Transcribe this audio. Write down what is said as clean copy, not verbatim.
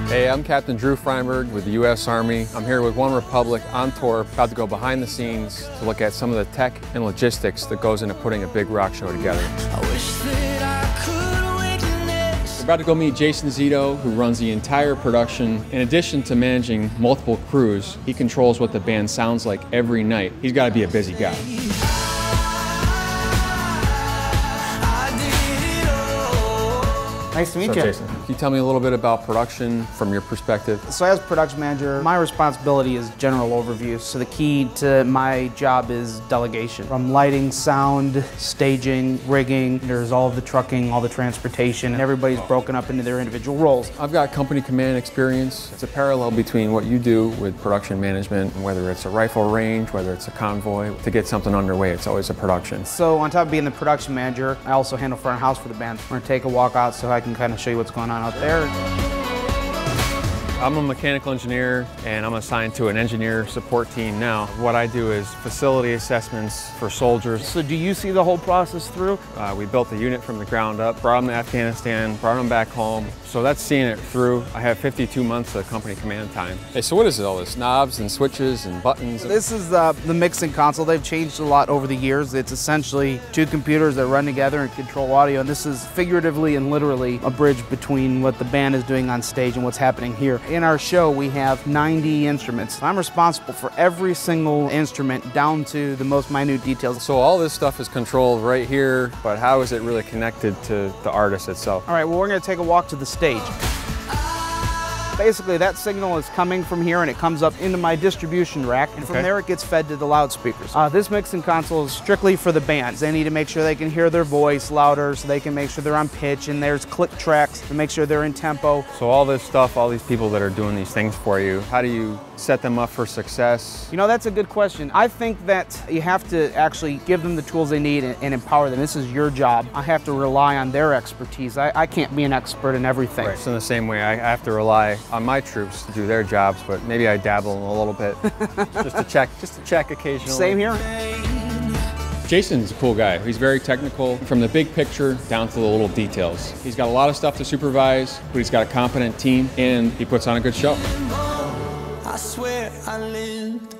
Hey, I'm Captain Andre Freinberg with the U.S. Army. I'm here with One Republic on tour, about to go behind the scenes to look at some of the tech and logistics that goes into putting a big rock show together. We're about to go meet Jason Zito, who runs the entire production. In addition to managing multiple crews, he controls what the band sounds like every night. He's got to be a busy guy. Nice to meet you. Jason, can you tell me a little bit about production from your perspective? So as production manager, my responsibility is general overview. So the key to my job is delegation. From lighting, sound, staging, rigging, there's all of the trucking, all the transportation, and everybody's broken up into their individual roles. I've got company command experience. It's a parallel between what you do with production management, and whether it's a rifle range, whether it's a convoy. To get something underway, it's always a production. So on top of being the production manager, I also handle front of house for the band. We're gonna take a walk out so I can kind of show you what's going on out there. I'm a mechanical engineer and I'm assigned to an engineer support team now. What I do is facility assessments for soldiers. So do you see the whole process through? We built the unit from the ground up, brought them to Afghanistan, brought them back home. So that's seeing it through. I have 52 months of company command time. Hey, so what is it all this? Knobs and switches and buttons? This is the mixing console. They've changed a lot over the years. It's essentially two computers that run together and control audio. And this is figuratively and literally a bridge between what the band is doing on stage and what's happening here. In our show, we have 90 instruments. I'm responsible for every single instrument down to the most minute details. So all this stuff is controlled right here, but how is it really connected to the artist itself? All right, well, we're going to take a walk to the stage. Basically, that signal is coming from here and it comes up into my distribution rack, and from there it gets fed to the loudspeakers. This mixing console is strictly for the bands. They need to make sure they can hear their voice louder, so they can make sure they're on pitch, and there's click tracks to make sure they're in tempo. So all this stuff, all these people that are doing these things for you, how do you set them up for success? You know, that's a good question. I think that you have to actually give them the tools they need and empower them. This is your job. I have to rely on their expertise. I can't be an expert in everything. Right. So in the same way, I have to rely on my troops to do their jobs, but maybe I dabble in a little bit just to check occasionally. Same here. Jason's a cool guy. He's very technical, from the big picture down to the little details. He's got a lot of stuff to supervise, but he's got a competent team, and he puts on a good show. I swear I lived